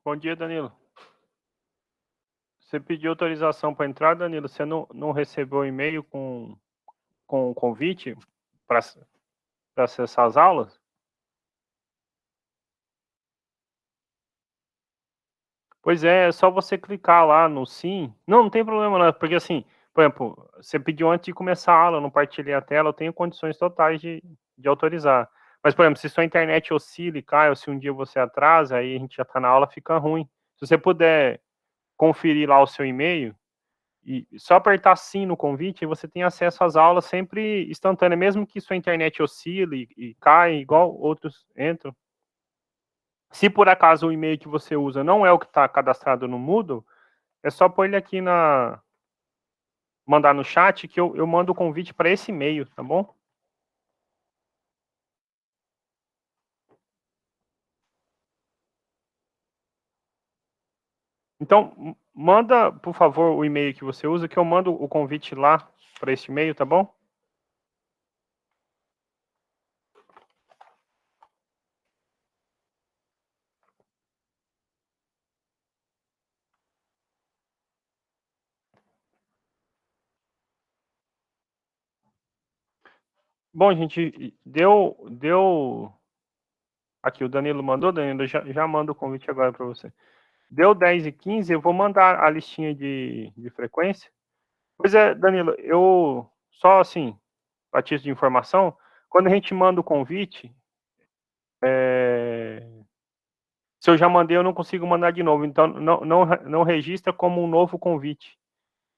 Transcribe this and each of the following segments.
Bom dia, Danilo. Você pediu autorização para entrar, Danilo? Você não recebeu o e-mail com o convite para acessar as aulas? Pois é só você clicar lá no sim. Não tem problema não, porque assim, por exemplo, você pediu antes de começar a aula, eu não partilhei a tela, eu tenho condições totais de autorizar. Mas, por exemplo, se sua internet oscila e cai, ou se um dia você atrasa, aí a gente já está na aula, fica ruim. Se você puder conferir lá o seu e-mail, e só apertar sim no convite, você tem acesso às aulas sempre instantânea, mesmo que sua internet oscile e caia, igual outros entram. Se por acaso o e-mail que você usa não é o que está cadastrado no Moodle, é só pôr ele aqui mandar no chat que eu mando o convite para esse e-mail, tá bom? Então, manda, por favor, o e-mail que você usa, que eu mando o convite lá para esse e-mail, tá bom? Bom, gente, deu... Aqui, o Danilo mandou, Danilo, já manda o convite agora para você. Deu 10h15, eu vou mandar a listinha de frequência. Pois é, Danilo, eu, só assim, a título de informação, quando a gente manda o convite, se eu já mandei, eu não consigo mandar de novo, então não registra como um novo convite.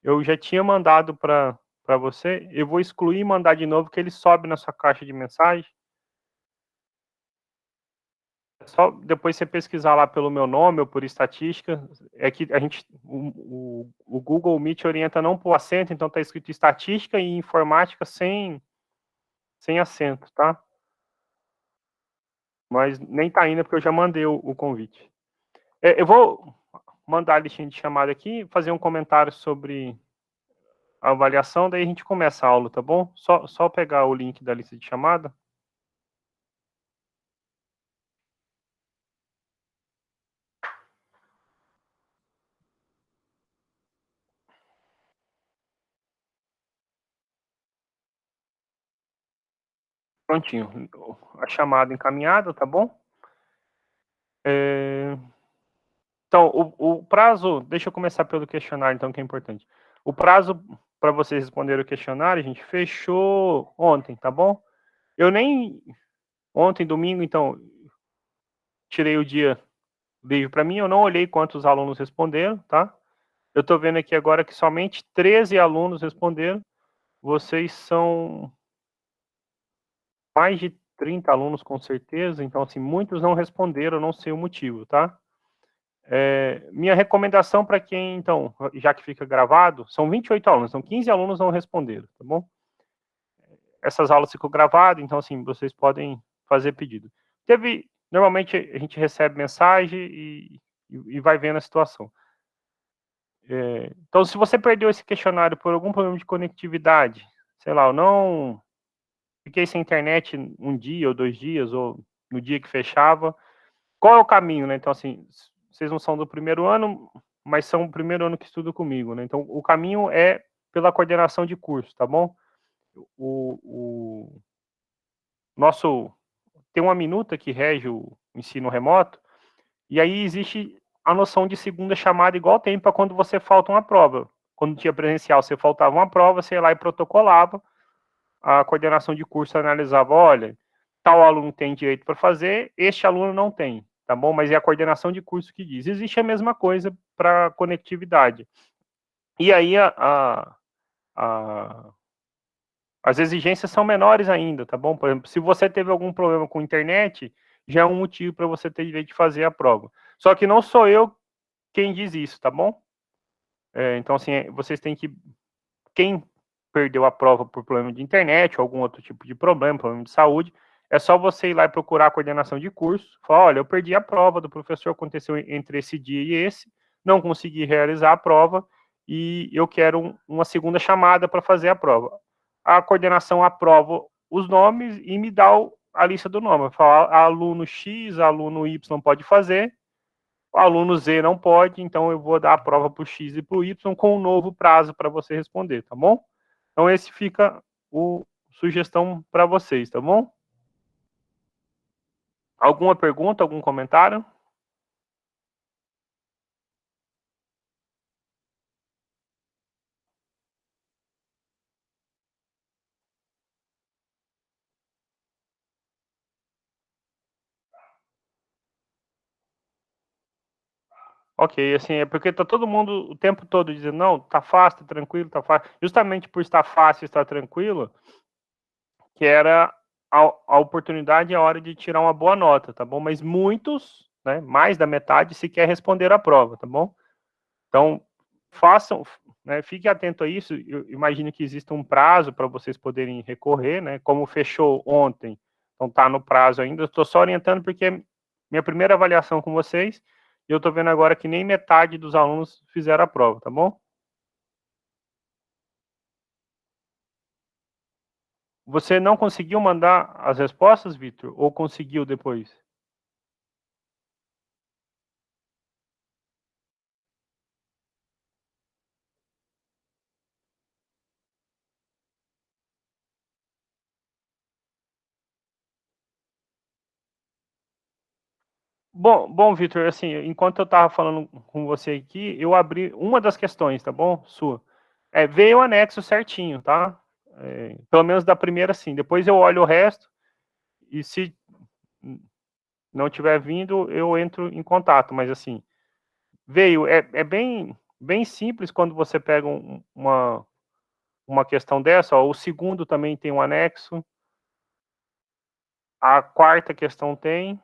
Eu já tinha mandado para você, eu vou excluir e mandar de novo, que ele sobe na sua caixa de mensagem. Só depois você pesquisar lá pelo meu nome ou por estatística, é que a gente, o Google Meet orienta não por acento, então está escrito estatística e informática sem acento, tá? Mas nem tá ainda porque eu já mandei o convite. Eu vou mandar a listinha de chamada aqui, fazer um comentário sobre a avaliação, daí a gente começa a aula, tá bom? Só pegar o link da lista de chamada. Prontinho. A chamada encaminhada, tá bom? Então, o prazo, deixa eu começar pelo questionário, então, que é importante. O prazo para vocês responderem o questionário, a gente fechou ontem, tá bom? Eu nem, ontem, domingo, então, tirei o dia livre para mim, eu não olhei quantos alunos responderam, tá? Eu estou vendo aqui agora que somente 13 alunos responderam, vocês são mais de 30 alunos, com certeza, então, assim, muitos não responderam, eu não sei o motivo, tá? Minha recomendação para quem, então, já que fica gravado, são 28 alunos, então 15 alunos não responderam, tá bom? Essas aulas ficam gravadas, então, assim, vocês podem fazer pedido. Normalmente a gente recebe mensagem e vai vendo a situação. Então, se você perdeu esse questionário por algum problema de conectividade, sei lá, eu não fiquei sem internet um dia ou 2 dias, ou no dia que fechava, qual é o caminho, né? Então, assim, vocês não são do primeiro ano, mas são o primeiro ano que estudam comigo, né? Então, o caminho é pela coordenação de curso, tá bom? O nosso... Tem uma minuta que rege o ensino remoto, e aí existe a noção de segunda chamada, igual tem para quando você falta uma prova. Quando tinha presencial, você faltava uma prova, você ia lá e protocolava, a coordenação de curso analisava, olha, tal aluno tem direito para fazer, este aluno não tem, tá bom? Mas é a coordenação de curso que diz. Existe a mesma coisa para conectividade. E aí a, as exigências são menores ainda, tá bom? Por exemplo, se você teve algum problema com a internet, já é um motivo para você ter direito de fazer a prova. Só que não sou eu quem diz isso, tá bom? Então, assim, vocês têm que... Quem perdeu a prova por problema de internet ou algum outro tipo de problema de saúde, é só você ir lá e procurar a coordenação de curso, falar, olha, eu perdi a prova do professor, aconteceu entre esse dia e esse, não consegui realizar a prova e eu quero uma segunda chamada para fazer a prova. A coordenação aprova os nomes e me dá a lista do nome. Fala, aluno X, aluno Y pode fazer, O aluno Z não pode, então eu vou dar a prova para o X e para o Y com um novo prazo para você responder, tá bom? Então esse fica o sugestão para vocês, tá bom? Alguma pergunta, algum comentário? Ok, assim, é porque tá todo mundo o tempo todo dizendo, não, tá fácil, tá tranquilo, tá fácil. Justamente por estar fácil, estar tranquilo, que era a oportunidade e a hora de tirar uma boa nota, tá bom? Mas muitos, né, mais da metade, sequer responderam a prova, tá bom? Então, façam, né, fique atento a isso. Eu imagino que exista um prazo para vocês poderem recorrer, né? Como fechou ontem, então está no prazo ainda. Estou só orientando porque é minha primeira avaliação com vocês e eu estou vendo agora que nem metade dos alunos fizeram a prova, tá bom? Você não conseguiu mandar as respostas, Vitor? Ou conseguiu depois? Bom, Vitor, assim, enquanto eu estava falando com você aqui, eu abri uma das questões, tá bom? Sua. Veio o anexo certinho, tá? Pelo menos da primeira, sim. Depois eu olho o resto e se não tiver vindo, eu entro em contato. Mas, assim, veio. É bem simples quando você pega uma questão dessa. Ó, o segundo também tem um anexo. A quarta questão tem.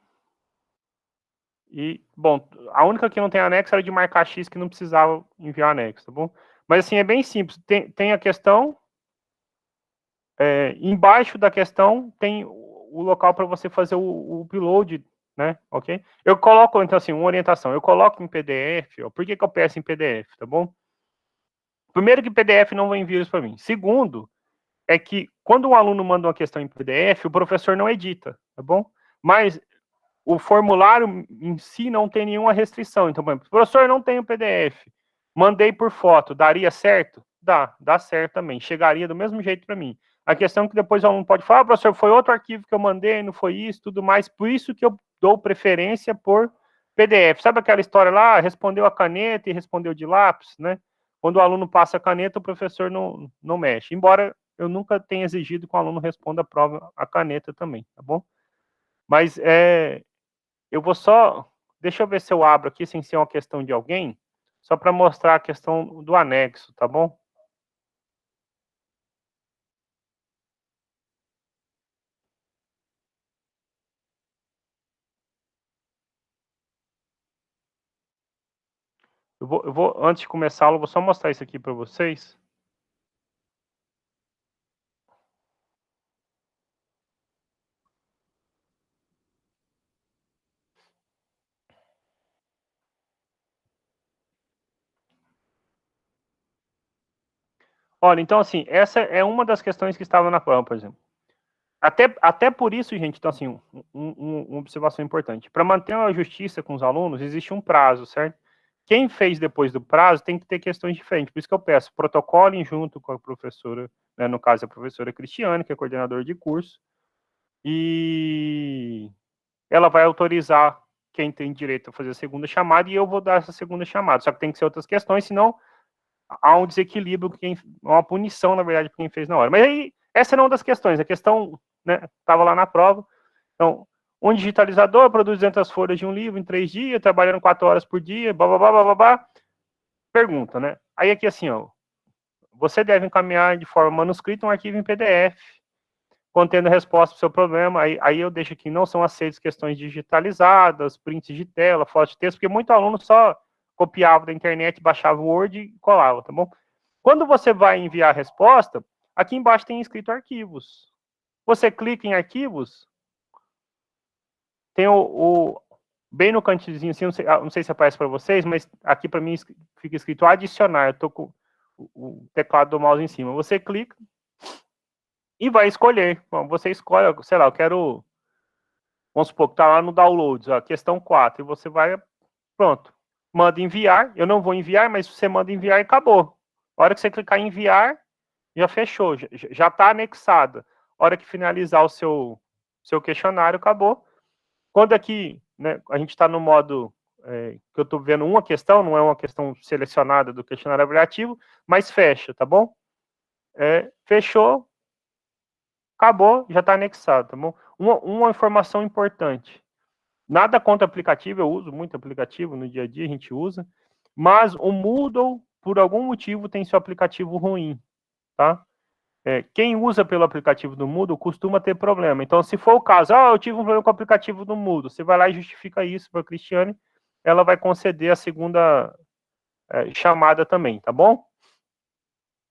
E, bom, a única que não tem anexo era de marcar X, que não precisava enviar anexo, tá bom? Mas, assim, é bem simples. Tem a questão, embaixo da questão tem o local para você fazer o upload, né? Ok? Eu coloco, então, assim, uma orientação. Eu coloco em PDF. Ó, por que eu peço em PDF, tá bom? Primeiro que PDF não vai enviar isso para mim. Segundo, é que quando um aluno manda uma questão em PDF, o professor não edita, tá bom? Mas o formulário em si não tem nenhuma restrição. Então, por exemplo, professor, não tem o PDF, mandei por foto, daria certo? Dá certo também. Chegaria do mesmo jeito para mim. A questão é que depois o aluno pode falar, professor, foi outro arquivo que eu mandei, não foi isso, tudo mais. Por isso que eu dou preferência por PDF. Sabe aquela história lá? Respondeu a caneta e respondeu de lápis, né? Quando o aluno passa a caneta, o professor não mexe. Embora eu nunca tenha exigido que o aluno responda a prova a caneta também, tá bom? Mas eu vou só. Deixa eu ver se eu abro aqui sem ser uma questão de alguém, só para mostrar a questão do anexo, tá bom? Antes de começar, eu vou só mostrar isso aqui para vocês. Olha, então, assim, essa é uma das questões que estava na prova, por exemplo. Até por isso, gente, então, assim, uma observação importante. Para manter a justiça com os alunos, existe um prazo, certo? Quem fez depois do prazo tem que ter questões diferentes. Por isso que eu peço, protocolem junto com a professora, né, no caso, a professora Cristiane, que é coordenadora de curso, e ela vai autorizar quem tem direito a fazer a segunda chamada e eu vou dar essa segunda chamada. Só que tem que ser outras questões, senão há um desequilíbrio, uma punição, na verdade, para quem fez na hora. Mas aí, essa não é uma das questões. A questão, né, estava lá na prova. Então, um digitalizador produz 200 folhas de um livro em 3 dias, trabalhando 4 horas por dia, blá, blá, blá, blá, blá, blá. Pergunta, né? Aí aqui assim, ó, você deve encaminhar de forma manuscrita um arquivo em PDF contendo a resposta para o seu problema. Aí eu deixo aqui, não são aceitas questões digitalizadas, prints de tela, fotos de texto, porque muito aluno só copiava da internet, baixava o Word e colava, tá bom? Quando você vai enviar a resposta, aqui embaixo tem escrito arquivos. Você clica em arquivos, tem bem no cantinho, assim, não sei se aparece para vocês, mas aqui para mim fica escrito adicionar. Eu tô com o teclado do mouse em cima. Você clica e vai escolher. Bom, você escolhe, sei lá, eu quero. Vamos supor que está lá no downloads, ó, questão 4, e você vai pronto. Manda enviar, eu não vou enviar, mas você manda enviar e acabou. A hora que você clicar em enviar, já fechou, já está anexada. A hora que finalizar o seu questionário, acabou. Quando aqui, né, a gente está no modo que eu estou vendo uma questão, não é uma questão selecionada do questionário avaliativo, mas fecha, tá bom? Fechou, acabou, já está anexado, tá bom? Uma informação importante. Nada contra aplicativo, eu uso muito aplicativo no dia a dia, a gente usa, mas o Moodle, por algum motivo, tem seu aplicativo ruim, tá? Quem usa pelo aplicativo do Moodle costuma ter problema. Então, se for o caso, eu tive um problema com o aplicativo do Moodle, você vai lá e justifica isso para a Cristiane, ela vai conceder a segunda chamada também, tá bom?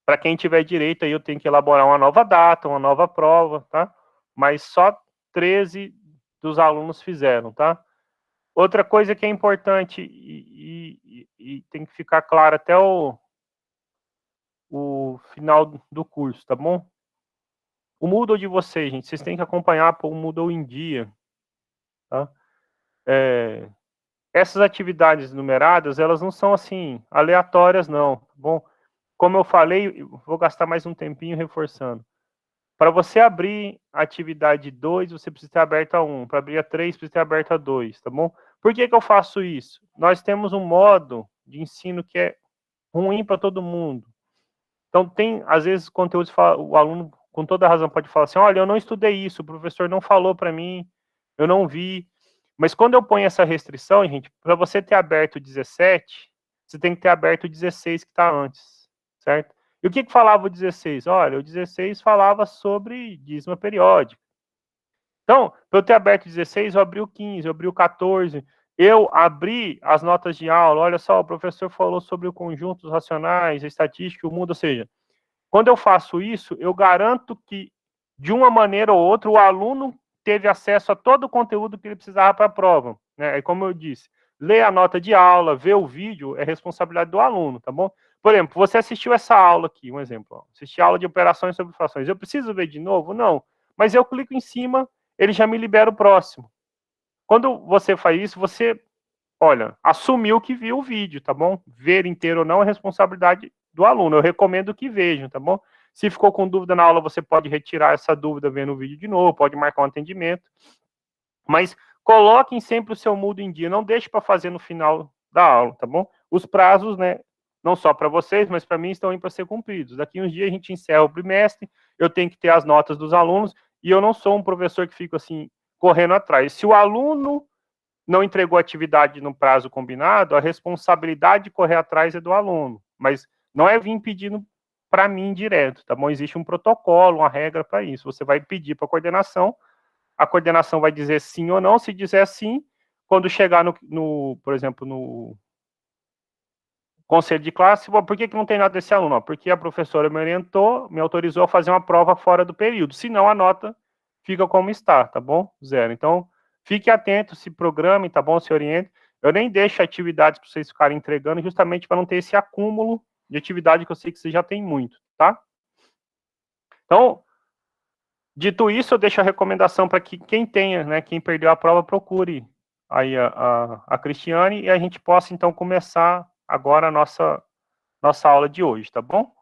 Para quem tiver direito, aí eu tenho que elaborar uma nova data, uma nova prova, tá? Mas só 13 dos alunos fizeram, tá? Outra coisa que é importante e tem que ficar claro até o final do curso, tá bom? O Moodle de vocês, gente, vocês têm que acompanhar o Moodle em dia, tá? Essas atividades numeradas, elas não são, assim, aleatórias, não, tá bom? Como eu falei, eu vou gastar mais um tempinho reforçando. Para você abrir a atividade 2, você precisa ter aberto a 1. Para abrir a 3, precisa ter aberto a 2, tá bom? Por que eu faço isso? Nós temos um modo de ensino que é ruim para todo mundo. Então, tem, às vezes, conteúdos, o aluno, com toda razão, pode falar assim, olha, eu não estudei isso, o professor não falou para mim, eu não vi. Mas quando eu ponho essa restrição, gente, para você ter aberto o 17, você tem que ter aberto o 16 que está antes, certo? E o que falava o 16? Olha, o 16 falava sobre dízima periódica. Então, para eu ter aberto 16, eu abri o 15, eu abri o 14, eu abri as notas de aula, olha só, o professor falou sobre o conjuntos racionais, a estatística, o mundo, ou seja, quando eu faço isso, eu garanto que, de uma maneira ou outra, o aluno teve acesso a todo o conteúdo que ele precisava para a prova, né? E como eu disse, ler a nota de aula, ver o vídeo, é responsabilidade do aluno, tá bom? Por exemplo, você assistiu essa aula aqui, um exemplo, assisti a aula de operações sobre frações, eu preciso ver de novo? Não, mas eu clico em cima, ele já me libera o próximo. Quando você faz isso, você, olha, assumiu que viu o vídeo, tá bom? Ver inteiro ou não é responsabilidade do aluno. Eu recomendo que vejam, tá bom? Se ficou com dúvida na aula, você pode retirar essa dúvida vendo o vídeo de novo, pode marcar um atendimento. Mas coloquem sempre o seu Moodle em dia, não deixe para fazer no final da aula, tá bom? Os prazos, né, não só para vocês, mas para mim estão indo para ser cumpridos. Daqui uns dias a gente encerra o trimestre, eu tenho que ter as notas dos alunos, e eu não sou um professor que fica assim, correndo atrás. Se o aluno não entregou a atividade no prazo combinado, a responsabilidade de correr atrás é do aluno, mas não é vir pedindo para mim direto, tá bom? Existe um protocolo, uma regra para isso. Você vai pedir para a coordenação vai dizer sim ou não. Se dizer sim, quando chegar por exemplo, no conselho de classe, por que não tem nada desse aluno? Porque a professora me orientou, me autorizou a fazer uma prova fora do período, senão a nota fica como está, tá bom? 0. Então, fique atento, se programe, tá bom? Se oriente. Eu nem deixo atividades para vocês ficarem entregando, justamente para não ter esse acúmulo de atividade que eu sei que vocês já têm muito, tá? Então, dito isso, eu deixo a recomendação para que quem tenha, né, quem perdeu a prova, procure aí a Cristiane e a gente possa, então, começar agora a nossa aula de hoje, tá bom?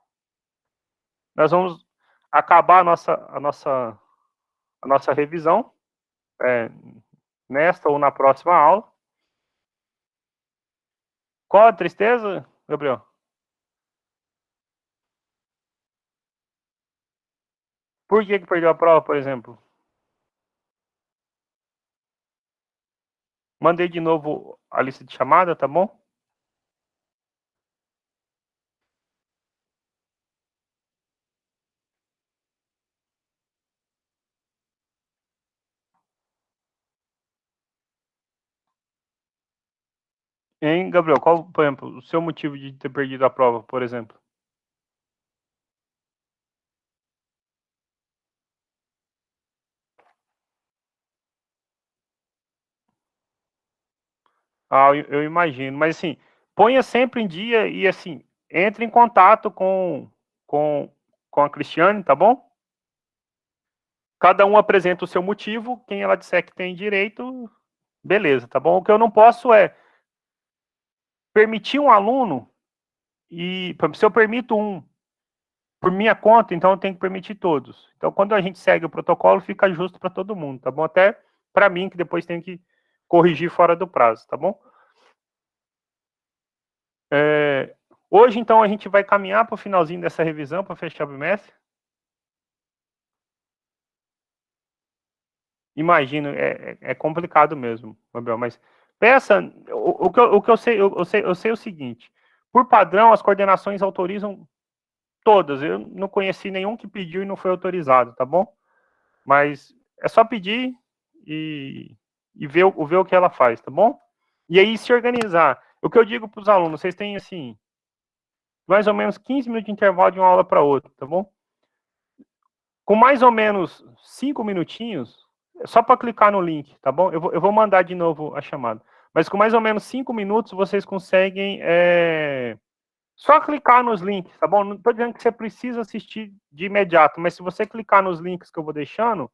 Nós vamos acabar a nossa revisão nesta ou na próxima aula. Qual a tristeza, Gabriel? Por que perdeu a prova, por exemplo? Mandei de novo a lista de chamada, tá bom? Hein, Gabriel? Qual, por exemplo, o seu motivo de ter perdido a prova, por exemplo? Eu imagino. Mas, assim, ponha sempre em dia e, assim, entre em contato com, com a Cristiane, tá bom? Cada um apresenta o seu motivo. Quem ela disser que tem direito, beleza, tá bom? O que eu não posso é permitir um aluno, e se eu permito um por minha conta, então eu tenho que permitir todos. Então, quando a gente segue o protocolo, fica justo para todo mundo, tá bom? Até para mim, que depois tenho que corrigir fora do prazo, tá bom? Hoje, então, a gente vai caminhar para o finalzinho dessa revisão, para fechar o bimestre. Imagino, é complicado mesmo, Gabriel, mas peça, o que eu sei o seguinte, por padrão, as coordenações autorizam todas, eu não conheci nenhum que pediu e não foi autorizado, tá bom? Mas é só pedir e ver o que ela faz, tá bom? E aí se organizar. O que eu digo para os alunos, vocês têm, assim, mais ou menos 15 minutos de intervalo de uma aula para outra, tá bom? Com mais ou menos 5 minutinhos, só para clicar no link, tá bom? Eu vou mandar de novo a chamada. Mas com mais ou menos 5 minutos, vocês conseguem só clicar nos links, tá bom? Não estou dizendo que você precisa assistir de imediato, mas se você clicar nos links que eu vou deixando,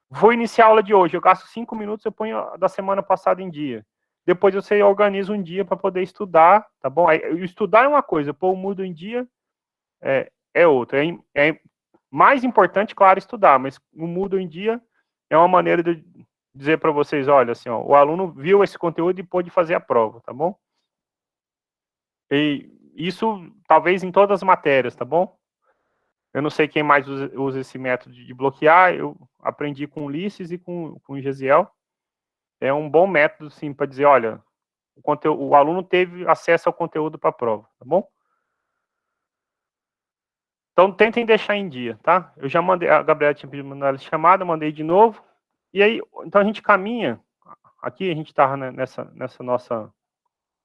vou iniciar a aula de hoje. Eu gasto 5 minutos, eu ponho a da semana passada em dia. Depois você organiza um dia para poder estudar, tá bom? Estudar é uma coisa, pôr o Moodle em dia é outra. É mais importante, claro, estudar, mas o Moodle em dia é uma maneira de dizer para vocês, olha, assim, ó, o aluno viu esse conteúdo e pôde fazer a prova, tá bom? E isso talvez em todas as matérias, tá bom? Eu não sei quem mais usa esse método de bloquear, eu aprendi com o Ulisses e com o Gesiel. É um bom método, sim, para dizer, olha, o aluno teve acesso ao conteúdo para a prova, tá bom? Então, tentem deixar em dia, tá? Eu já mandei, a Gabriela tinha pedido mandar chamada, mandei de novo. E aí, então a gente caminha, aqui a gente está nessa nossa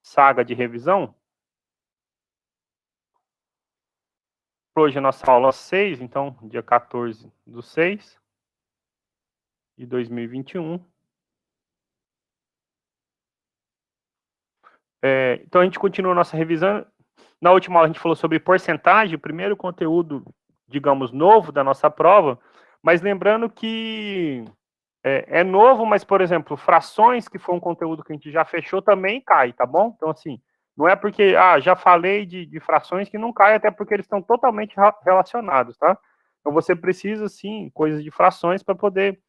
saga de revisão. Hoje a nossa aula 6, então, dia 14/6/2021. Então a gente continua a nossa revisão. Na última aula a gente falou sobre porcentagem, o primeiro conteúdo, digamos, novo da nossa prova, mas lembrando que é novo, mas, por exemplo, frações, que foi um conteúdo que a gente já fechou, também cai, tá bom? Então, assim, não é porque, já falei de frações que não cai, até porque eles estão totalmente relacionados, tá? Então, você precisa, sim, coisas de frações para poder,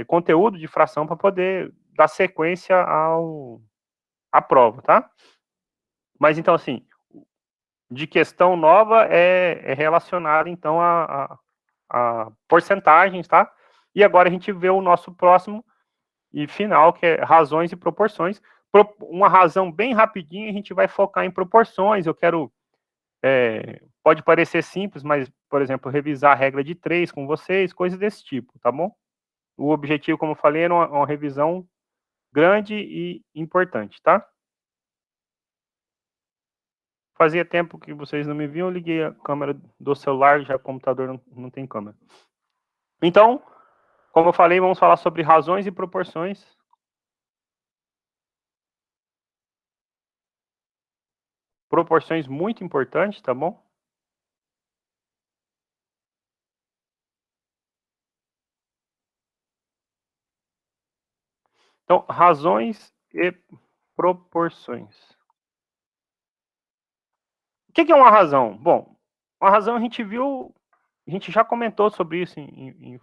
conteúdo de fração para poder dar sequência à prova, tá? Mas, então, assim, de questão nova é relacionada, então, a porcentagens, tá? E agora a gente vê o nosso próximo e final, que é razões e proporções. Uma razão bem rapidinho, a gente vai focar em proporções. Eu quero, pode parecer simples, mas, por exemplo, revisar a regra de 3 com vocês, coisas desse tipo, tá bom? O objetivo, como eu falei, é uma revisão grande e importante, tá? Fazia tempo que vocês não me viam, eu liguei a câmera do celular, já o computador não tem câmera. Então, como eu falei, vamos falar sobre razões e proporções. Proporções muito importantes, tá bom? Então, razões e proporções. O que é uma razão? Bom, uma razão a gente viu, a gente já comentou sobre isso em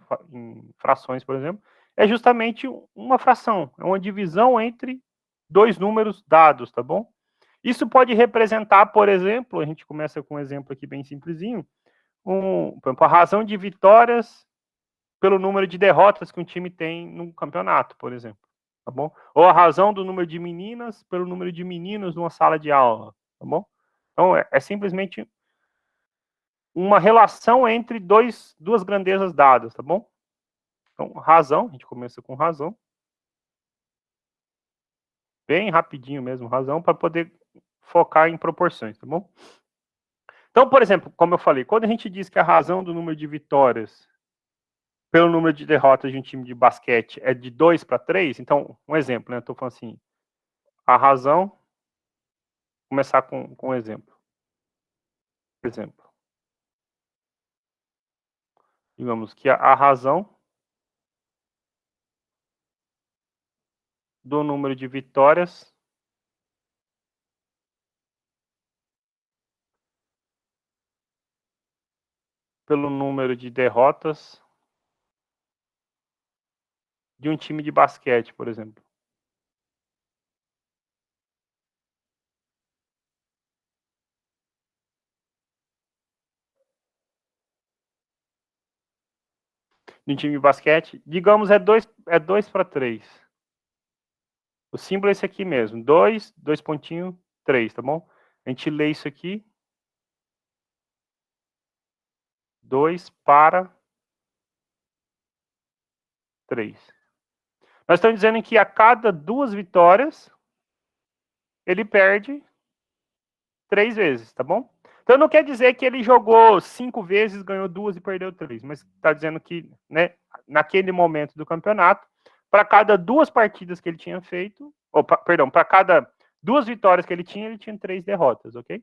frações, por exemplo, é justamente uma fração, é uma divisão entre dois números dados, tá bom? Isso pode representar, por exemplo, a gente começa com um exemplo aqui bem simplesinho, por exemplo, a razão de vitórias pelo número de derrotas que um time tem no campeonato, por exemplo, tá bom? Ou a razão do número de meninas pelo número de meninos numa sala de aula, tá bom? Então, é simplesmente uma relação entre duas grandezas dadas, tá bom? Então, razão, a gente começa com razão. Bem rapidinho mesmo, razão, para poder focar em proporções, tá bom? Então, por exemplo, como eu falei, quando a gente diz que a razão do número de vitórias pelo número de derrotas de um time de basquete é de 2 para 3, então, um exemplo, né? Eu tô falando assim, a razão, começar com um exemplo. Por exemplo, digamos que a razão do número de vitórias pelo número de derrotas de um time de basquete, por exemplo. De um time de basquete, digamos, é 2 para 3. O símbolo é esse aqui mesmo, 2, 2 pontinho, 3, tá bom? A gente lê isso aqui. 2 para 3. Nós estamos dizendo que a cada 2 vitórias, ele perde 3 vezes, tá bom? Então não quer dizer que ele jogou 5 vezes, ganhou 2 e perdeu 3, mas está dizendo que, né, naquele momento do campeonato, para cada 2 partidas que ele tinha feito, para cada 2 vitórias que ele tinha 3 derrotas, ok?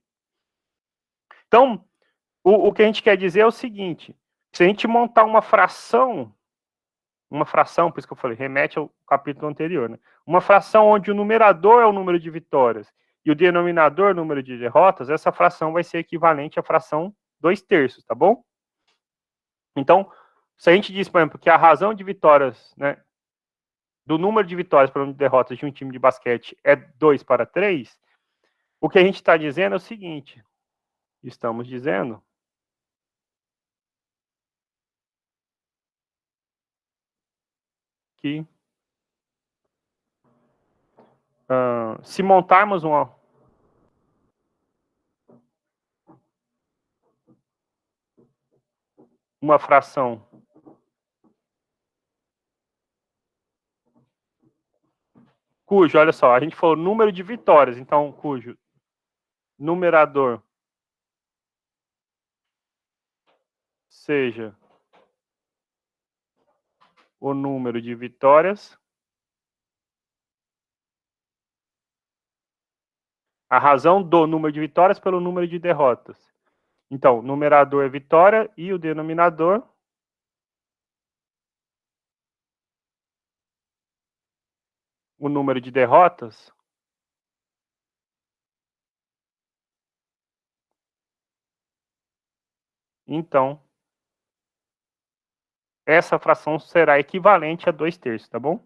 Então, o que a gente quer dizer é o seguinte: se a gente montar uma fração, por isso que eu falei, remete ao capítulo anterior, né? Uma fração onde o numerador é o número de vitórias e o denominador é o número de derrotas, essa fração vai ser equivalente à fração 2/3, tá bom? Então, se a gente diz, por exemplo, que a razão de vitórias, né, do número de vitórias para o número de derrotas de um time de basquete é 2 para 3, o que a gente está dizendo é o seguinte: estamos dizendo que se montarmos uma fração cujo, olha só, a gente falou número de vitórias, então cujo numerador seja o número de vitórias, a razão do número de vitórias pelo número de derrotas. Então, o numerador é vitória e o denominador o número de derrotas. Então, essa fração será equivalente a 2/3, tá bom?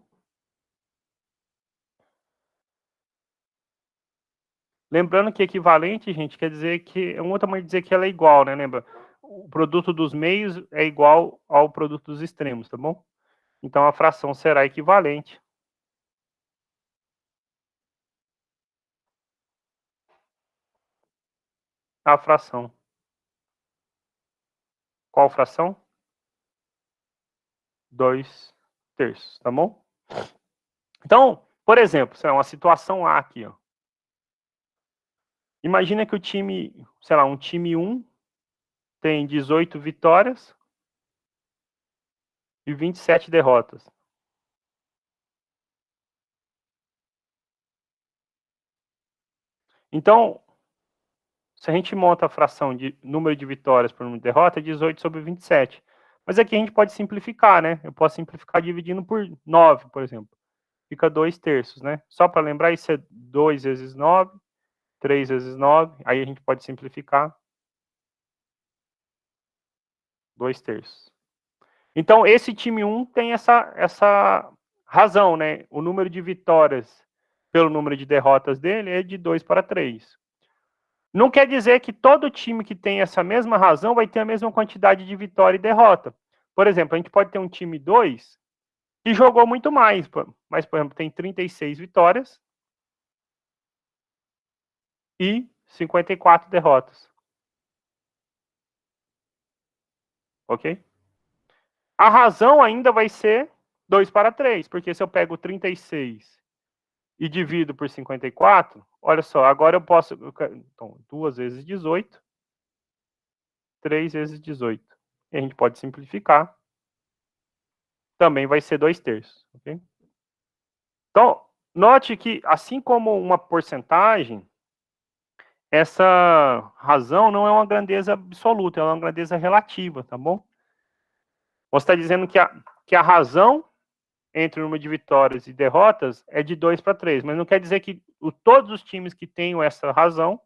Lembrando que equivalente, gente, quer dizer que é uma outra maneira de dizer que ela é igual, né? Lembra? O produto dos meios é igual ao produto dos extremos, tá bom? Então a fração será equivalente à fração. Qual fração? 2/3, tá bom? Então, por exemplo, sei lá, uma situação A aqui, ó. Imagina que o time, sei lá, um time 1 tem 18 vitórias e 27 derrotas. Então, se a gente monta a fração de número de vitórias por número de derrotas, é 18 sobre 27. Mas aqui a gente pode simplificar, né? Eu posso simplificar dividindo por 9, por exemplo. Fica 2/3, né? Só para lembrar, isso é 2 vezes 9, 3 vezes 9. Aí a gente pode simplificar 2/3. Então, esse time 1 tem essa razão, né? O número de vitórias pelo número de derrotas dele é de 2 para 3. Não quer dizer que todo time que tem essa mesma razão vai ter a mesma quantidade de vitória e derrota. Por exemplo, a gente pode ter um time 2 que jogou muito mais, mas, por exemplo, tem 36 vitórias e 54 derrotas. Ok? A razão ainda vai ser 2 para 3, porque se eu pego 36 e divido por 54, olha só, agora eu posso. Então, 2 vezes 18, 3 vezes 18. E a gente pode simplificar. Também vai ser 2/3. Ok? Então, note que, assim como uma porcentagem, essa razão não é uma grandeza absoluta, é uma grandeza relativa, tá bom? Você está dizendo que a razão entre o número de vitórias e derrotas é de 2 para 3, mas não quer dizer que todos os times que tenham essa razão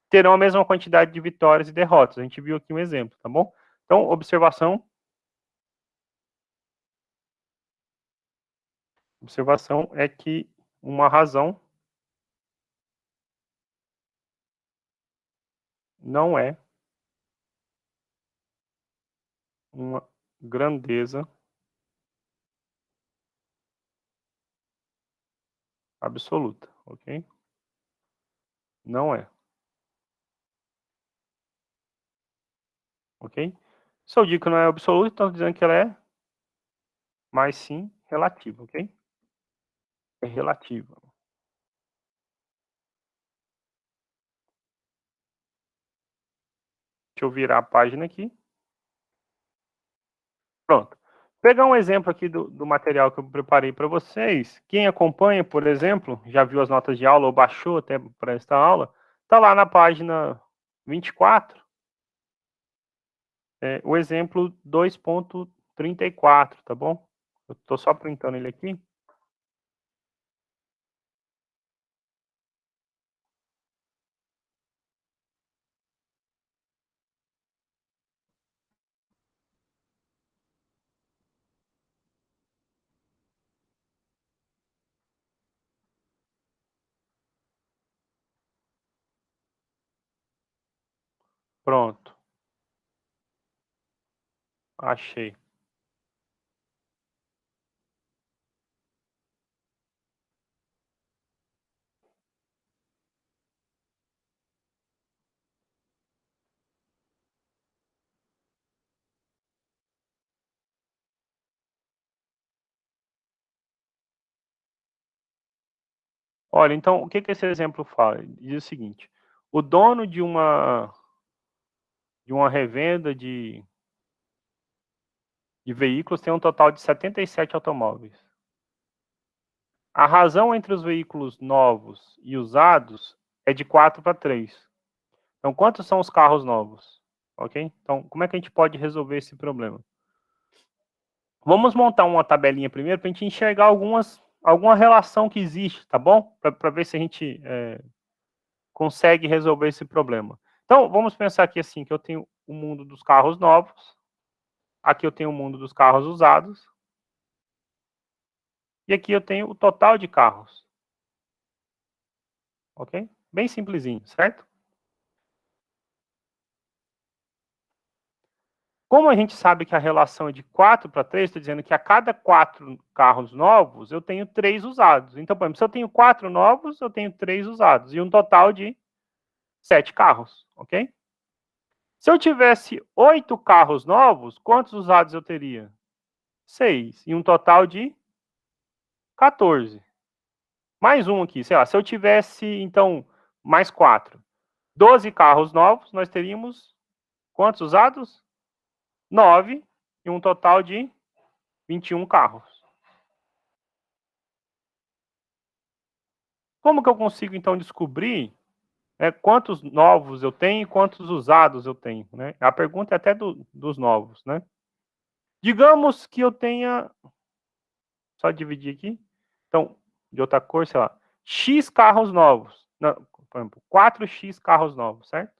terão a mesma quantidade de vitórias e derrotas. A gente viu aqui um exemplo, tá bom? Então, observação é que uma razão não é uma grandeza absoluta, ok? Não é, ok? Se eu digo que não é absoluta, estou dizendo que ela é, mas sim relativa, ok? É relativa. Deixa eu virar a página aqui. Pronto. Pegar um exemplo aqui do material que eu preparei para vocês. Quem acompanha, por exemplo, já viu as notas de aula ou baixou até para esta aula, está lá na página 24, o exemplo 2.34, tá bom? Eu estou só printando ele aqui. Pronto. Achei. Olha, então, o que esse exemplo fala? Diz o seguinte: o dono de uma revenda de veículos tem um total de 77 automóveis. A razão entre os veículos novos e usados é de 4 para 3. Então, quantos são os carros novos? Ok? Então, como é que a gente pode resolver esse problema? Vamos montar uma tabelinha primeiro para a gente enxergar alguma relação que existe, tá bom? Para ver se a gente consegue resolver esse problema. Então, vamos pensar aqui assim, que eu tenho o mundo dos carros novos, aqui eu tenho o mundo dos carros usados, e aqui eu tenho o total de carros. Ok? Bem simplesinho, certo? Como a gente sabe que a relação é de 4 para 3, estou dizendo que a cada 4 carros novos, eu tenho 3 usados. Então, por exemplo, se eu tenho 4 novos, eu tenho 3 usados. E um total de 7 carros, ok? Se eu tivesse 8 carros novos, quantos usados eu teria? 6. E um total de 14. Mais um aqui, sei lá, se eu tivesse, então, mais 4. 12 carros novos, nós teríamos quantos usados? 9. E um total de 21 carros. Como que eu consigo, então, descobrir quantos novos eu tenho e quantos usados eu tenho? Né? A pergunta é até dos novos. Né? Digamos que eu tenha... Só dividir aqui. Então, de outra cor, sei lá. X carros novos. Não, por exemplo, 4x carros novos, certo?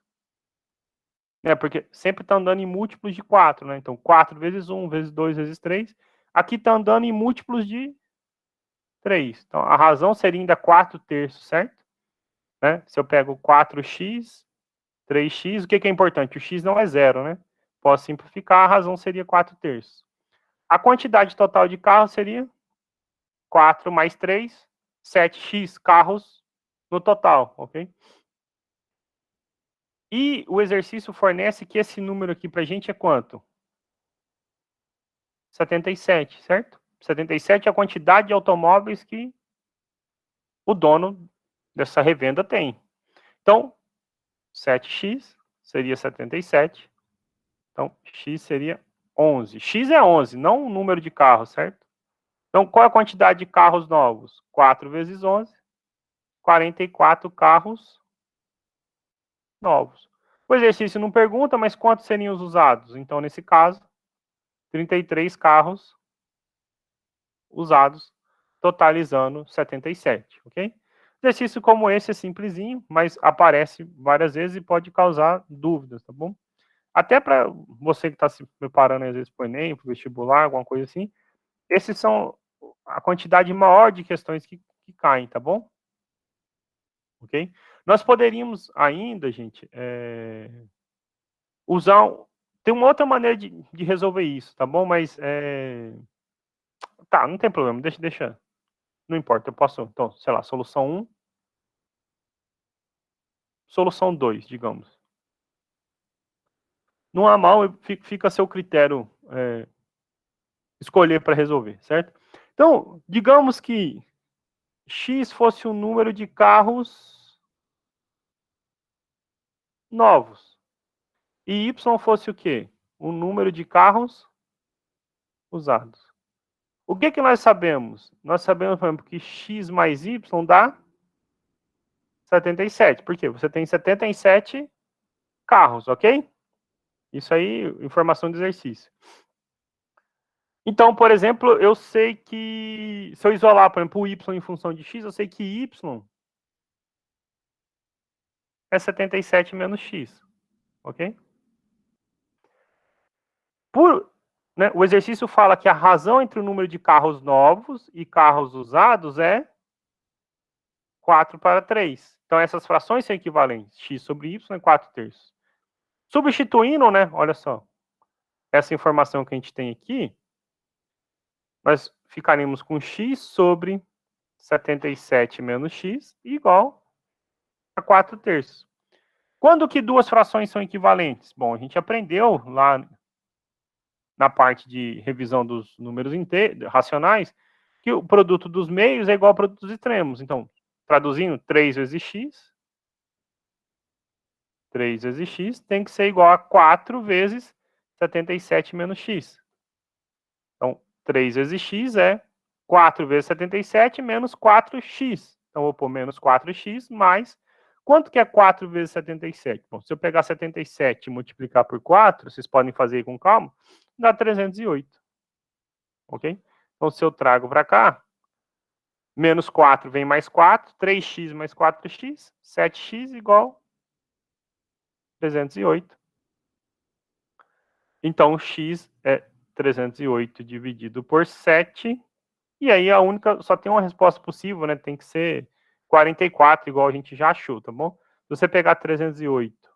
Porque sempre está andando em múltiplos de 4. Né? Então, 4 vezes 1, vezes 2, vezes 3. Aqui está andando em múltiplos de 3. Então, a razão seria ainda 4 terços, certo? Né? Se eu pego 4x, 3x, o que é importante? O x não é zero, né? Posso simplificar, a razão seria 4 terços. A quantidade total de carros seria 4 mais 3, 7x carros no total, ok? E o exercício fornece que esse número aqui para a gente é quanto? 77, certo? 77 é a quantidade de automóveis que o dono dessa revenda tem. Então, 7x seria 77. Então, x seria 11. X é 11, não o número de carros, certo? Então, qual é a quantidade de carros novos? 4 vezes 11, 44 carros novos. O exercício não pergunta, mas quantos seriam os usados? Então, nesse caso, 33 carros usados, totalizando 77, ok? Exercício como esse é simplesinho, mas aparece várias vezes e pode causar dúvidas, tá bom? Até para você que está se preparando, às vezes, para o Enem, para o vestibular, alguma coisa assim, esses são a quantidade maior de questões que caem, tá bom? Ok? Nós poderíamos ainda, gente, usar... Tem uma outra maneira de resolver isso, tá bom? Mas, tá, não tem problema, deixa... Não importa, eu posso... Então, sei lá, solução 1, solução 2, digamos. Não há mal, fica a seu critério escolher para resolver, certo? Então, digamos que X fosse o número de carros novos e Y fosse o quê? O número de carros usados. O que nós sabemos? Nós sabemos, por exemplo, que X mais Y dá 77. Por quê? Você tem 77 carros, ok? Isso aí, informação de exercício. Então, por exemplo, eu sei que... Se eu isolar, por exemplo, o Y em função de X, eu sei que Y é 77 menos X, ok? Né, o exercício fala que a razão entre o número de carros novos e carros usados é 4/3. Então, essas frações são equivalentes. X sobre Y é 4/3. Substituindo, né, olha só, essa informação que a gente tem aqui, nós ficaremos com X sobre 77 menos X igual a 4/3. Quando que duas frações são equivalentes? Bom, a gente aprendeu lá na parte de revisão dos números racionais que o produto dos meios é igual ao produto dos extremos. Então, traduzindo, 3 vezes x tem que ser igual a 4 vezes 77 menos x. Então, 3 vezes x é 4 vezes 77 menos 4x. Então, eu vou pôr menos 4x mais... Quanto que é 4 vezes 77? Bom, se eu pegar 77 e multiplicar por 4, vocês podem fazer aí com calma, dá 308. Ok? Então, se eu trago para cá, menos 4 vem mais 4, 3x mais 4x, 7x igual 308. Então, x é 308 dividido por 7, e aí a única, só tem uma resposta possível, né? Tem que ser 44, igual a gente já achou, tá bom? Se você pegar 308,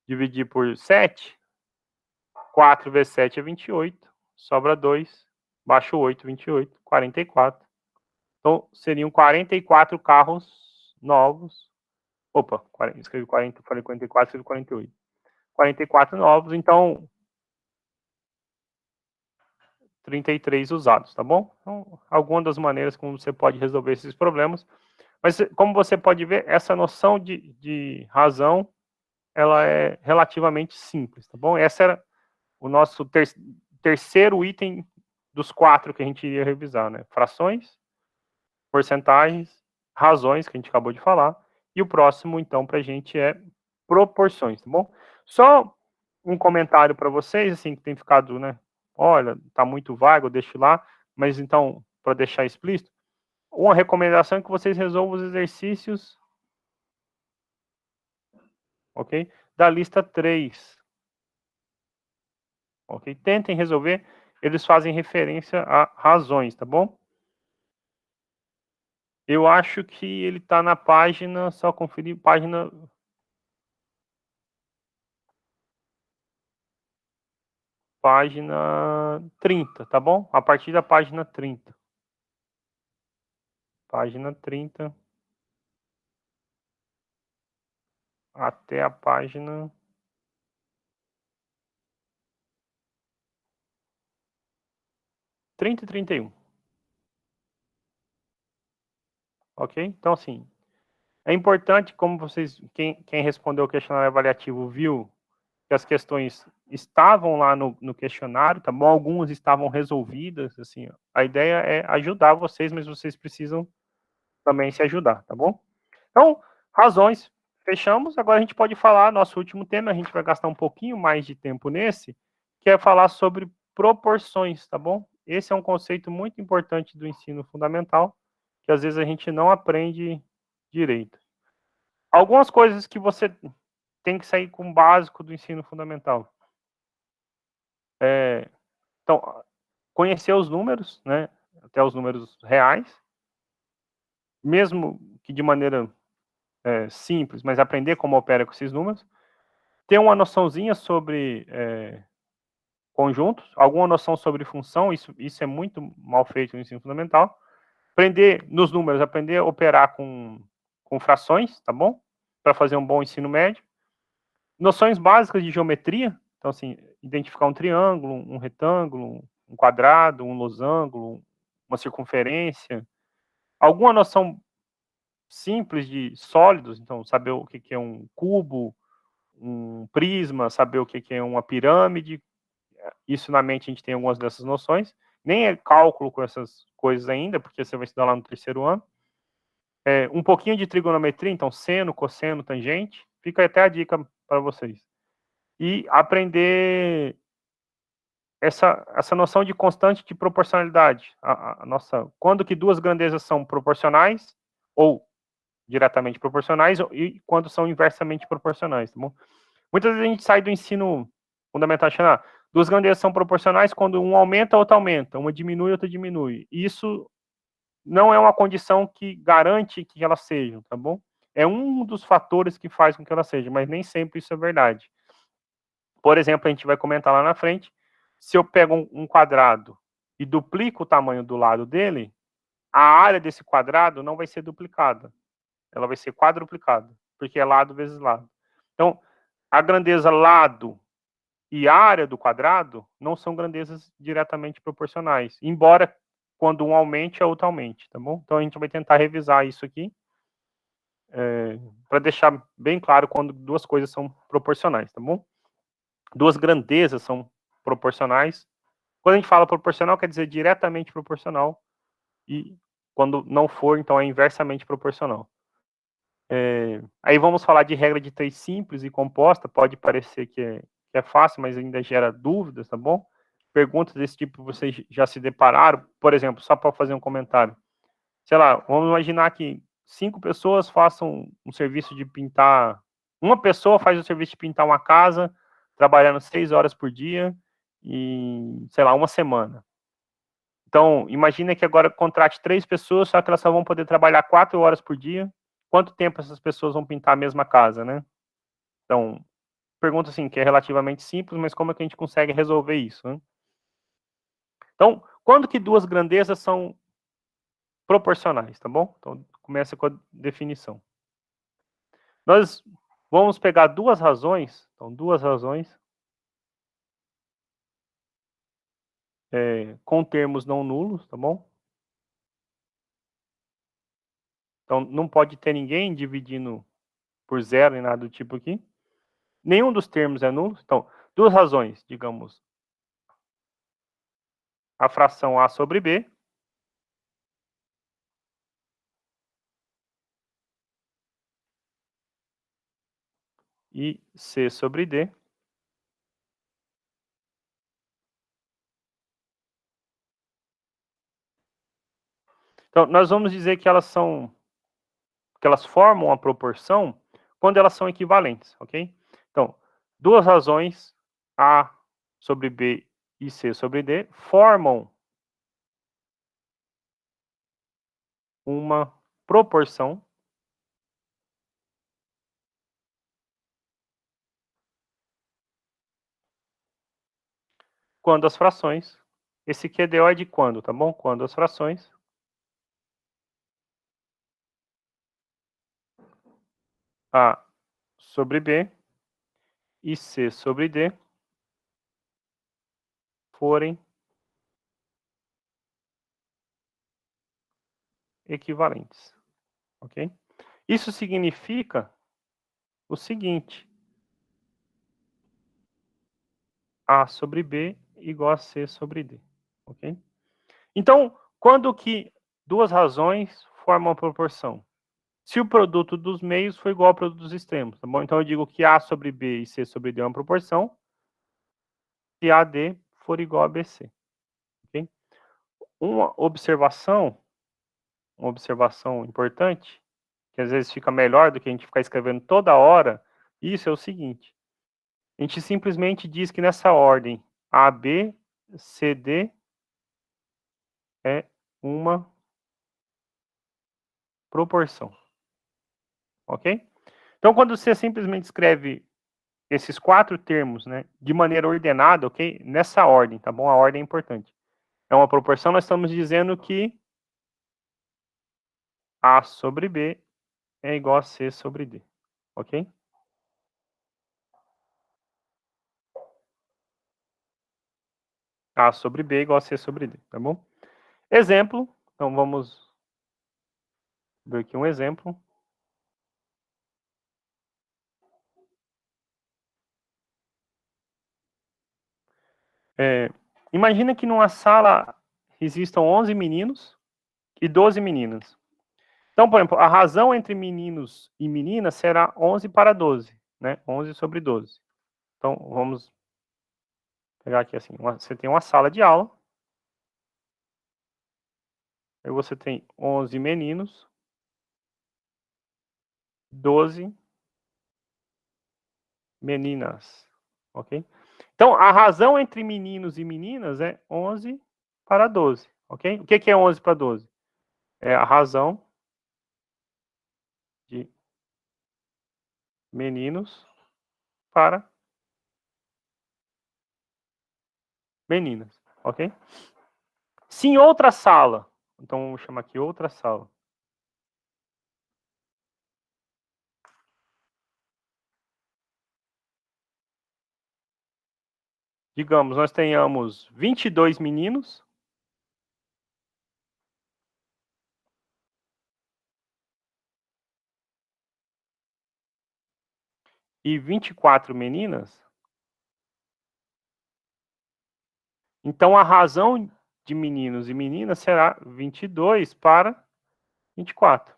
dividir por 7, 4 vezes 7 é 28, sobra 2, baixa o 8, 28, 44. Então, seriam 44 carros novos. Opa, escrevi 40, falei 44, escrevi 48. 44 novos, então 33 usados, tá bom? Então, alguma das maneiras como você pode resolver esses problemas. Mas, como você pode ver, essa noção de razão, ela é relativamente simples, tá bom? Esse era o nosso terceiro item dos 4 que a gente iria revisar, né? Frações, porcentagens, razões, que a gente acabou de falar, e o próximo, então, para a gente é proporções, tá bom? Só um comentário para vocês, assim, que tem ficado, né? Olha, tá muito vago, eu deixo lá, mas então, para deixar explícito, uma recomendação é que vocês resolvam os exercícios, ok? Da lista 3, ok? Tentem resolver, eles fazem referência a razões, tá bom? Eu acho que ele está na página, só conferir, página 30, tá bom? A partir da página 30. Página 30 até a página 30 e 31. Ok? Então, assim, é importante, como vocês, quem respondeu o questionário avaliativo viu que as questões estavam lá no questionário, tá bom? Algumas estavam resolvidas, assim, a ideia é ajudar vocês, mas vocês precisam também se ajudar, tá bom? Então, razões, fechamos. Agora a gente pode falar, nosso último tema, a gente vai gastar um pouquinho mais de tempo nesse, que é falar sobre proporções, tá bom? Esse é um conceito muito importante do ensino fundamental, que às vezes a gente não aprende direito. Algumas coisas que você tem que sair com o básico do ensino fundamental. Então, conhecer os números, né, até os números reais, mesmo que de maneira simples, mas aprender como opera com esses números, ter uma noçãozinha sobre conjuntos, alguma noção sobre função, isso é muito mal feito no ensino fundamental. Aprender nos números, aprender a operar com frações, tá bom? Para fazer um bom ensino médio. Noções básicas de geometria, então, assim, identificar um triângulo, um retângulo, um quadrado, um losango, uma circunferência. Alguma noção simples de sólidos, então, saber o que é um cubo, um prisma, saber o que é uma pirâmide. Isso na mente a gente tem algumas dessas noções. Nem é cálculo com essas coisas ainda, porque você vai estudar lá no terceiro ano. Um pouquinho de trigonometria, então seno, cosseno, tangente. Fica até a dica para vocês. E aprender essa noção de constante de proporcionalidade. Quando que duas grandezas são proporcionais ou diretamente proporcionais e quando são inversamente proporcionais, tá bom? Muitas vezes a gente sai do ensino fundamental achando, duas grandezas são proporcionais quando um aumenta, a outra aumenta, uma diminui, a outra diminui. Isso não é uma condição que garante que elas sejam, tá bom? É um dos fatores que faz com que elas sejam, mas nem sempre isso é verdade. Por exemplo, a gente vai comentar lá na frente, se eu pego um quadrado e duplico o tamanho do lado dele, a área desse quadrado não vai ser duplicada, ela vai ser quadruplicada, porque é lado vezes lado. Então, a grandeza lado e área do quadrado não são grandezas diretamente proporcionais, embora quando um aumente, a outra aumente, tá bom? Então, a gente vai tentar revisar isso aqui, para deixar bem claro quando duas coisas são proporcionais, tá bom? Duas grandezas são proporcionais. Quando a gente fala proporcional, quer dizer diretamente proporcional, e quando não for, então é inversamente proporcional. Aí vamos falar de regra de três simples e composta, pode parecer que é fácil, mas ainda gera dúvidas, tá bom? Perguntas desse tipo vocês já se depararam, por exemplo, só para fazer um comentário. Sei lá, vamos imaginar que 5 pessoas façam um serviço de pintar, uma pessoa faz o serviço de pintar uma casa, trabalhando 6 horas por dia, e, sei lá, uma semana. Então, imagina que agora contrate 3 pessoas, só que elas só vão poder trabalhar 4 horas por dia. Quanto tempo essas pessoas vão pintar a mesma casa, né? Então, pergunta assim, que é relativamente simples, mas como é que a gente consegue resolver isso, né? Então, quando que duas grandezas são proporcionais, tá bom? Então, começa com a definição. Nós vamos pegar duas razões, então, duas razões com termos não nulos, tá bom? Então, não pode ter ninguém dividindo por zero, nem nada do tipo aqui. Nenhum dos termos é nulo. Então, duas razões, digamos, a fração A sobre B e C sobre D. Então, nós vamos dizer que elas formam uma proporção quando elas são equivalentes, ok? Então, duas razões, A sobre B e C sobre D, formam uma proporção quando as frações, esse QDO é de quando, tá bom? Quando as frações A sobre B e C sobre D forem equivalentes, ok? Isso significa o seguinte: A sobre B igual a C sobre D, ok? Então, quando que duas razões formam uma proporção? Se o produto dos meios for igual ao produto dos extremos, tá bom? Então eu digo que A sobre B e C sobre D é uma proporção, se AD for igual a BC, ok? Uma observação importante, que às vezes fica melhor do que a gente ficar escrevendo toda hora isso é o seguinte. A gente simplesmente diz que nessa ordem A, B, C, D é uma proporção. Ok? Então, quando você simplesmente escreve esses 4 termos, né, de maneira ordenada, ok? Nessa ordem, tá bom? A ordem é importante. É uma proporção, nós estamos dizendo que A sobre B é igual a C sobre D, ok? A sobre B é igual a C sobre D, tá bom? Exemplo, então vamos ver aqui um exemplo. Imagina que numa sala existam 11 meninos e 12 meninas. Então, por exemplo, a razão entre meninos e meninas será 11 para 12, né? 11 sobre 12. Então, vamos pegar aqui assim, você tem uma sala de aula, aí você tem 11 meninos, 12 meninas, ok? Então, a razão entre meninos e meninas é 11 para 12, ok? O que é 11 para 12? É a razão de meninos para meninas, ok? Se em outra sala, então vamos chamar aqui outra sala, digamos, nós tenhamos 22 meninos e 24 meninas, então a razão de meninos e meninas será 22 para 24.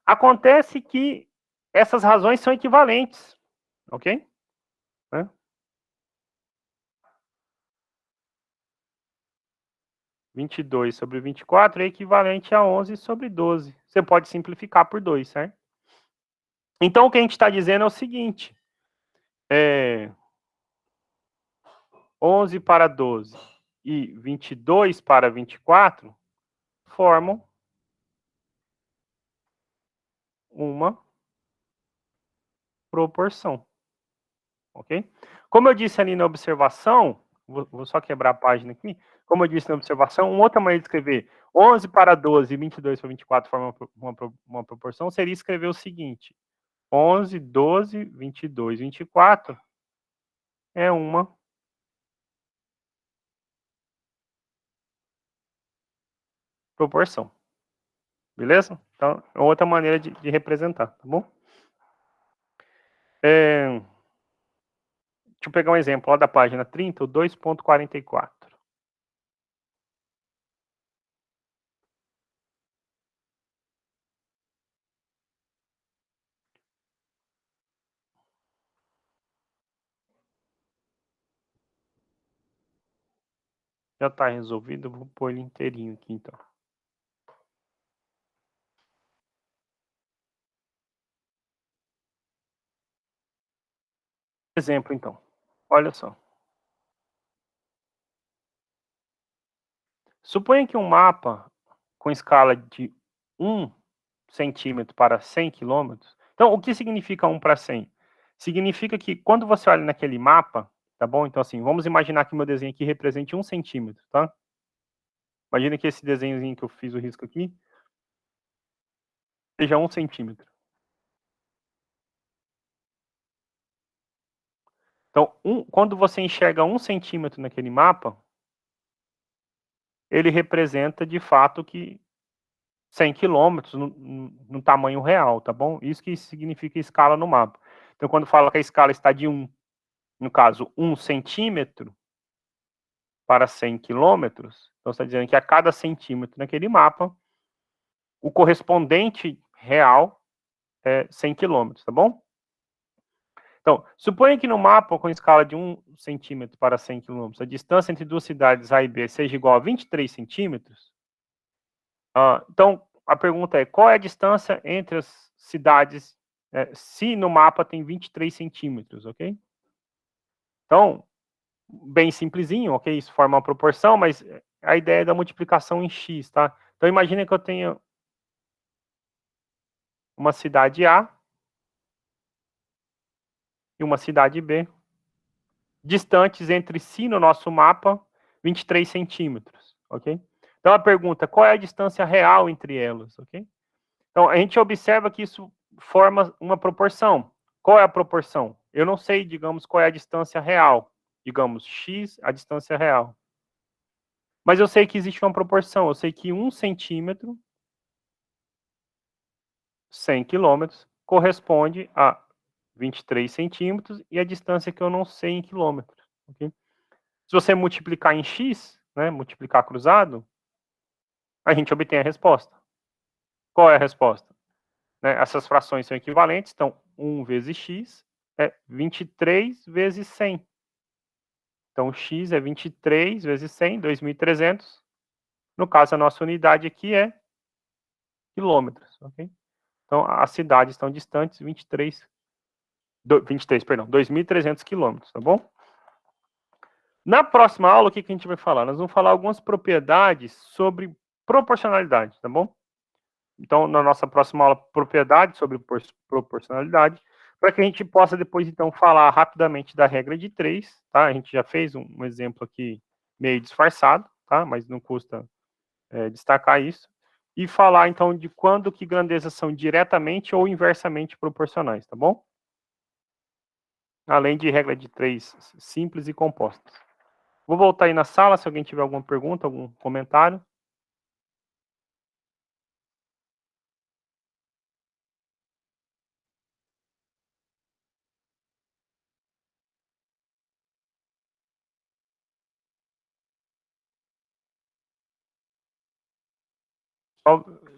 Acontece que essas razões são equivalentes, ok? Né? 22 sobre 24 é equivalente a 11 sobre 12. Você pode simplificar por 2, certo? Então, o que a gente está dizendo é o seguinte. 11 para 12 e 22 para 24 formam uma proporção, ok? Como eu disse ali na observação, vou só quebrar a página aqui, como eu disse na observação, uma outra maneira de escrever 11 para 12 e 22 para 24 formam uma proporção, seria escrever o seguinte, 11, 12, 22, 24 é uma proporção, beleza? Então, é outra maneira de representar, tá bom? Deixa eu pegar um exemplo lá da página 30, o 2.44. Já está resolvido, eu vou pôr ele inteirinho aqui então. Exemplo então, olha só. Suponha que um mapa com escala de 1 centímetro para 100 quilômetros. Então, o que significa 1 para 100? Significa que quando você olha naquele mapa, tá bom? Então, assim, vamos imaginar que o meu desenho aqui represente 1 centímetro, tá? Imagina que esse desenhozinho que eu fiz o risco aqui seja 1 centímetro. Então, quando você enxerga 1 centímetro naquele mapa, ele representa de fato que 100 quilômetros no tamanho real, tá bom? Isso que significa escala no mapa. Então, quando fala que a escala está de 1, no caso, 1 centímetro para 100 quilômetros, então está dizendo que a cada centímetro naquele mapa, o correspondente real é 100 quilômetros, tá bom? Então, suponha que no mapa com escala de 1 centímetro para 100 quilômetros, a distância entre duas cidades A e B seja igual a 23 centímetros. Então, a pergunta é, qual é a distância entre as cidades se no mapa tem 23 centímetros, ok? Então, bem simplesinho, ok? Isso forma uma proporção, mas a ideia é da multiplicação em x, tá? Então, imagina que eu tenho uma cidade A e uma cidade B, distantes entre si no nosso mapa, 23 centímetros, ok? Então, a pergunta, qual é a distância real entre elas, ok? Então, a gente observa que isso forma uma proporção. Qual é a proporção? Eu não sei, digamos, qual é a distância real. Digamos, x, a distância real. Mas eu sei que existe uma proporção. Eu sei que 1 centímetro, 100 quilômetros, corresponde a 23 centímetros e a distância que eu não sei em quilômetros. Okay? Se você multiplicar em x, né, multiplicar cruzado, a gente obtém a resposta. Qual é a resposta? Né, essas frações são equivalentes, então 1 vezes x é 23 vezes 100. Então, x é 23 vezes 100, 2.300. No caso, a nossa unidade aqui é quilômetros, ok? Então, as cidades estão distantes 23, perdão, 2.300 quilômetros, tá bom? Na próxima aula, o que a gente vai falar? Nós vamos falar algumas propriedades sobre proporcionalidade, tá bom? Então, na nossa próxima aula, propriedade sobre proporcionalidade, para que a gente possa depois, então, falar rapidamente da regra de 3, tá? A gente já fez um exemplo aqui meio disfarçado, tá? Mas não custa destacar isso. E falar, então, de quando que grandezas são diretamente ou inversamente proporcionais, tá bom? Além de regra de 3 simples e compostas. Vou voltar aí na sala, se alguém tiver alguma pergunta, algum comentário.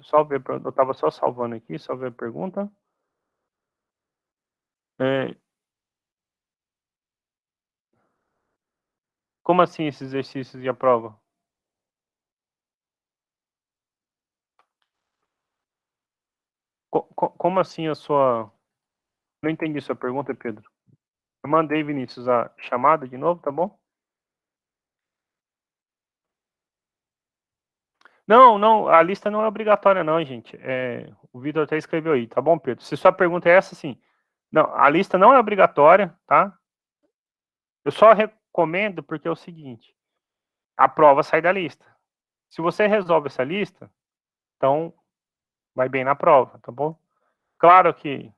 Só ver, eu estava só salvando aqui, só ver a pergunta. Como assim esses exercícios de prova? Como assim a sua... Não entendi sua pergunta, Pedro. Eu mandei, Vinícius, a chamada de novo, tá bom? Não, não, a lista não é obrigatória não, gente. O Vitor até escreveu aí, tá bom, Pedro? Se sua pergunta é essa, sim. Não, a lista não é obrigatória, tá? Eu só recomendo porque é o seguinte, a prova sai da lista. Se você resolve essa lista, então vai bem na prova, tá bom? Claro que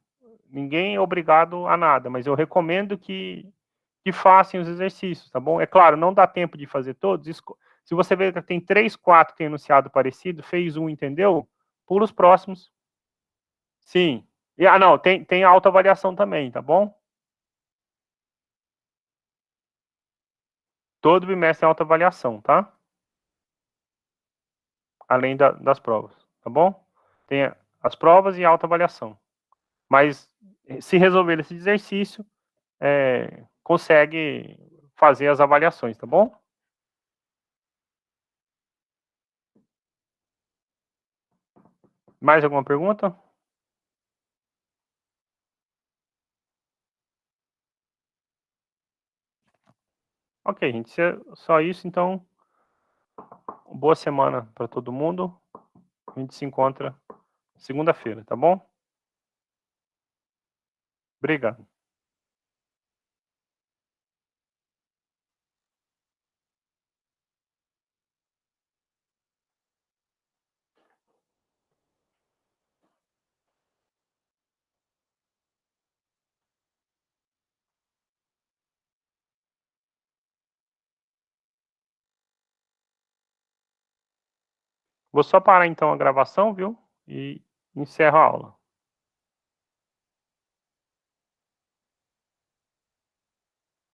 ninguém é obrigado a nada, mas eu recomendo que façam os exercícios, tá bom? É claro, não dá tempo de fazer todos. Se você vê que tem 3, 4 que tem enunciado parecido, fez um, entendeu? Pula os próximos. Sim. Não, tem autoavaliação também, tá bom? Todo bimestre é autoavaliação, tá? Além das provas, tá bom? Tem as provas e autoavaliação. Mas se resolver esse exercício, consegue fazer as avaliações, tá bom? Mais alguma pergunta? Ok, gente, se é só isso, então, boa semana para todo mundo. A gente se encontra segunda-feira, tá bom? Obrigado. Vou só parar então a gravação, viu? E encerro a aula.